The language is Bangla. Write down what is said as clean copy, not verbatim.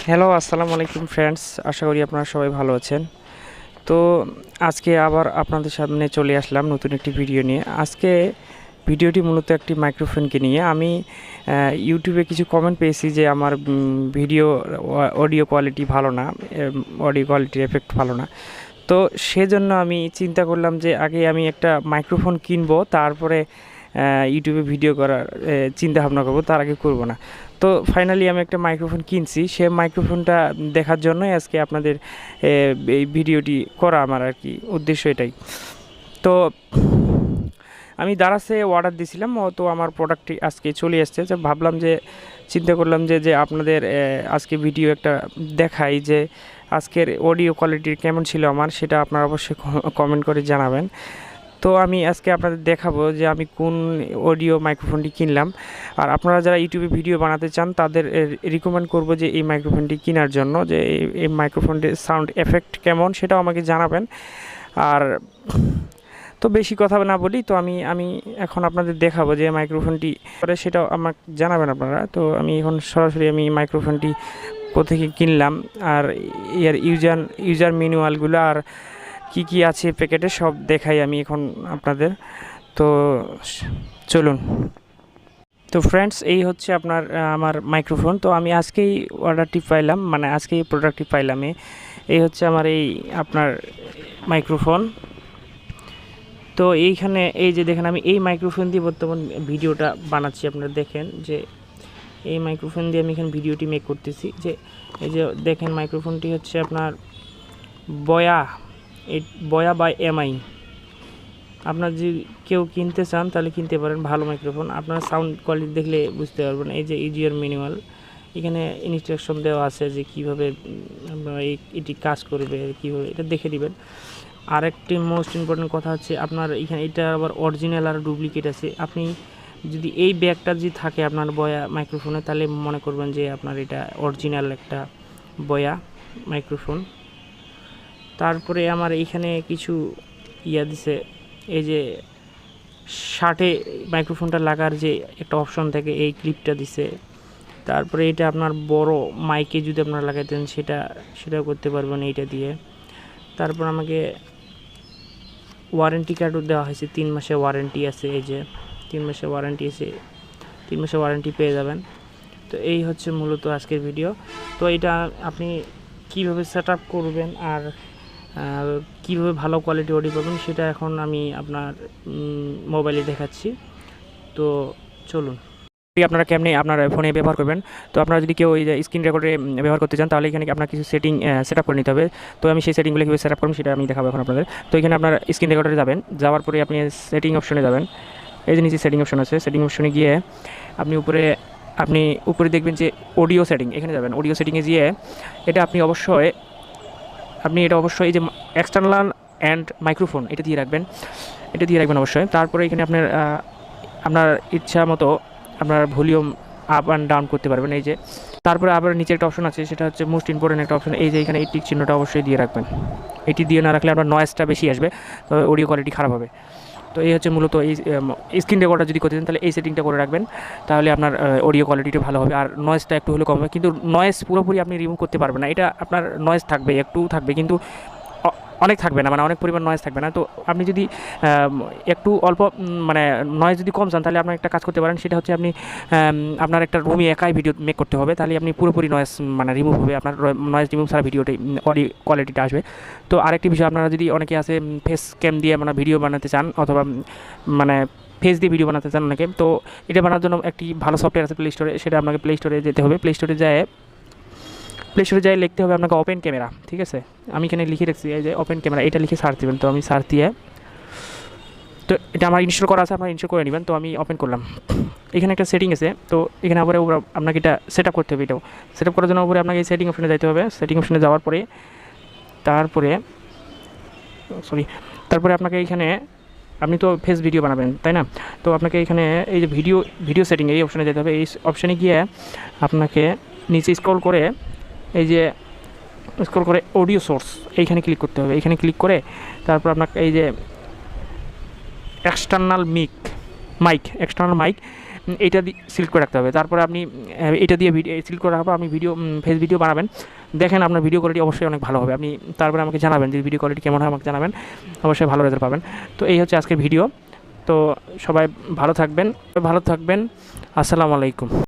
হ্যালো, আসসালামু আলাইকুম ফ্রেন্ডস। আশা করি আপনারা সবাই ভালো আছেন। তো আজকে আবার আপনাদের সামনে চলে আসলাম নতুন একটি ভিডিও নিয়ে। আজকে ভিডিওটি মূলত একটি মাইক্রোফোনকে নিয়ে। আমি ইউটিউবে কিছু কমেন্ট পেয়েছি যে আমার ভিডিও অডিও কোয়ালিটি ভালো না, অডিও কোয়ালিটির এফেক্ট ভালো না। তো সেজন্য আমি চিন্তা করলাম যে আগে আমি একটা মাইক্রোফোন কিনবো, তারপরে ইউটিউবে ভিডিও করার চিন্তা ভাবনা করবো, তার আগে করব না। তো ফাইনালি আমি একটা মাইক্রোফোন কিনছি। সে মাইক্রোফোনটা দেখার জন্যই আজকে আপনাদের এই ভিডিওটি করা, আমার আর কি উদ্দেশ্য এটাই। তো আমি দারাসে অর্ডার দিয়েছিলাম, তো আমার প্রোডাক্টটি আজকে চলে এসছে। যে ভাবলাম যে চিন্তা করলাম যে যে আপনাদের আজকে ভিডিও একটা দেখাই, যে আজকের অডিও কোয়ালিটি কেমন ছিল আমার, সেটা আপনারা অবশ্যই কমেন্ট করে জানাবেন। তো আমি আজকে আপনাদের দেখাবো যে আমি কোন অডিও মাইক্রোফোনটি কিনলাম। আর আপনারা যারা ইউটিউবে ভিডিও বানাতে চান তাদের রিকমেন্ড করব যে এই মাইক্রোফোনটি কেনার জন্য, যে এই মাইক্রোফোনটির সাউন্ড এফেক্ট কেমন সেটাও আমাকে জানাবেন। আর তো বেশি কথা না বলি, তো আমি এখন আপনাদের দেখাবো যে মাইক্রোফোনটি করে সেটাও আমাকে জানাবেন আপনারা। তো আমি এখন সরাসরি মাইক্রোফোনটি কোথেকে কিনলাম, আর এর ইউজার ম্যানুয়ালগুলো আর কি আছে প্যাকেটে সব দেখাই আমি এখন আপনাদের। তো চলুন। তো ফ্রেন্ডস, এই হচ্ছে আমার মাইক্রোফোন। তো আমি আজকেই অর্ডারটি পাইলাম, মানে আজকেই প্রোডাক্টটি পাইলাম। এই হচ্ছে আমার আপনার মাইক্রোফোন। তো এইখানে এই যে দেখেন, আমি এই মাইক্রোফোন দিয়ে বর্তমান ভিডিওটা বানাচ্ছি। আপনারা দেখেন যে এই মাইক্রোফোন দিয়ে আমি এখানে ভিডিওটি মেক করতেছি। যে এই যে দেখেন, মাইক্রোফোনটি হচ্ছে আপনার বয়া বাই এমআই। আপনার যদি কেউ কিনতে চান তাহলে কিনতে পারেন, ভালো মাইক্রোফোন। আপনার সাউন্ড কোয়ালিটি দেখলে বুঝতে পারবেন। এই যে ইউজার ম্যানুয়াল, এখানে ইনস্ট্রাকশন দেওয়া আছে যে কীভাবে আপনারা এটি কাজ করবে, কীভাবে এটা দেখে দিবেন। আরেকটি মোস্ট ইম্পর্টেন্ট কথা হচ্ছে, আপনার এখানে এটা আবার অরিজিনাল আর ডুপ্লিকেট আছে। আপনি যদি এই ব্যাগটা যদি থাকে আপনার বয়া মাইক্রোফোনে, তাহলে মনে করবেন যে আপনার এটা অরিজিনাল একটা বয়া মাইক্রোফোন। তারপরে আমার এইখানে কিছু দিছে, এই যে শার্টে মাইক্রোফোনটা লাগার যে একটা অপশন থাকে, এই ক্লিপটা দিছে। তারপরে এটা আপনার বড় মাইকে যদি আপনারা লাগাইতেন সেটাও করতে পারবেন এইটা দিয়ে। তারপর আমাকে ওয়ারেন্টি কার্ডও দেওয়া হয়েছে, 3 মাসের ওয়ারেন্টি আছে। এই যে 3 মাসের ওয়ারেন্টি আছে, 3 মাসের ওয়ারেন্টি পেয়ে যাবেন। তো এই হচ্ছে মূলত আজকের ভিডিও। তো এটা আপনি কীভাবে সেট আপ করবেন আর কীভাবে ভালো কোয়ালিটি অডিও পাবেন, সেটা এখন আমি আপনার মোবাইলে দেখাচ্ছি। তো চলুন। আপনারা কেমনে আপনার ফোনে ব্যবহার করবেন। তো আপনারা যদি কেউ এই যে স্ক্রিন রেকর্ডে ব্যবহার করতে চান, তাহলে এখানে আপনার কিছু সেটিং সেট আপ করে নিতে হবে। তো আমি সেই সেটিংগুলো কীভাবে সেট আপ করবেন সেটা আমি দেখাবো এখন আপনাদের। তো এখানে আপনার স্ক্রিন রেকর্ডে যাবেন, যাওয়ার পরে আপনি সেটিং অপশনে যাবেন। এই যে নিচে সেটিং অপশন আছে, সেটিং অপশনে গিয়ে আপনি উপরে দেখবেন যে অডিও সেটিং, এখানে যাবেন। অডিও সেটিংয়ে গিয়ে এটা আপনি অবশ্যই এই যে এক্সটার্নাল অ্যান্ড মাইক্রোফোন এটা দিয়ে রাখবেন অবশ্যই। তারপরে এখানে আপনার ইচ্ছা মতো আপনার ভলিউম আপ অ্যান্ড ডাউন করতে পারবেন। এই যে তারপরে আবার নিচে একটা অপশন আছে, সেটা হচ্ছে মোস্ট ইম্পর্টেন্ট একটা অপশন। এই যে এখানে এই টিক চিহ্নটা অবশ্যই দিয়ে রাখবেন। এটি দিয়ে না রাখলে আপনার নয়েজটা বেশি আসবে, তো অডিও কোয়ালিটি খারাপ হবে। তো এই হচ্ছে মূলত এই স্ক্রিন রেকর্ডার যদি করতে চান তাহলে এই সেটিংটা করে রাখবেন, তাহলে আপনার অডিও কোয়ালিটিটা ভালো হবে আর নয়েজটা একটু হলে কম হবে। কিন্তু নয়েজ পুরোপুরি আপনি রিমুভ করতে পারবেন না। এটা আপনার নয়েজ থাকবে, একটু থাকবে, কিন্তু অনেক থাকবে না, মানে অনেক পরিমাণ নয়েজ থাকবে না। তো আপনি যদি একটু অল্প মানে নয়েজ যদি কম চান, তাহলে আপনার একটা কাজ করতে পারেন। সেটা হচ্ছে আপনার একটা রুমে একাই ভিডিও মেক করতে হবে, তাহলে আপনি পুরোপুরি নয়েজ মানে রিমুভ হবে, আপনার নয়েজ রিমুভ ছাড়া ভিডিওটি অডিও কোয়ালিটিটা আসবে। তো আরেকটি বিষয়, আপনারা যদি অনেকে আছে ফেস ক্যাম দিয়ে মানে ভিডিও বানাতে চান, অথবা মানে ফেস দিয়ে ভিডিও বানাতে চান অনেকে, তো এটা বানানোর জন্য একটি ভালো সফটওয়্যার আছে প্লে স্টোরে। সেটা আপনাকে প্লে স্টোরে যেতে হবে। প্লে স্টোরে যাই লিখতে হবে আপনাকে ওপেন ক্যামেরা, ঠিক আছে। আমি এখানে লিখে রাখছি এই যে ওপেন ক্যামেরা, এটা লিখে সার্চ দেবেন। তো আমি সার্চ দিয়ে, তো এটা আমার ইনস্টল করা আছে, আপনারা ইনস্টল করে নেবেন। তো আমি ওপেন করলাম। এখানে একটা সেটিং আছে, তো এখানে আবার আপনাকে এটা সেট আপ করতে হবে। এটাও সেট আপ করার জন্য উপরে আপনাকে এই সেটিং অপশনে যেতে হবে। সেটিং অপশনে যাওয়ার পরে তারপরে আপনাকে এখানে, আপনি তো ফেস ভিডিও বানাবেন তাই না, তো আপনাকে এখানে এই যে ভিডিও সেটিং এই অপশনে যেতে হবে। এই অপশনে গিয়ে আপনাকে নিচে স্ক্রল করে অডিও সোর্স এইখানে ক্লিক করতে হবে। এইখানে ক্লিক করে তারপর আপনাকে এই যে এক্সটার্নাল মাইক এইটা সিলেক্ট করে রাখতে হবে। তারপরে আপনি এটা দিয়ে সিলেক্ট করে রাখার পর আপনি ফেস ভিডিও বানাবেন, দেখেন আপনার ভিডিও কোয়ালিটি অবশ্যই অনেক ভালো হবে। আপনি তারপরে আমাকে জানাবেন যে ভিডিও কোয়ালিটি কেমন হয়, আমাকে জানাবেন, অবশ্যই ভালো রেজাল্ট পাবেন। তো এই হচ্ছে আজকের ভিডিও। তো সবাই ভালো থাকবেন। আসসালামু আলাইকুম।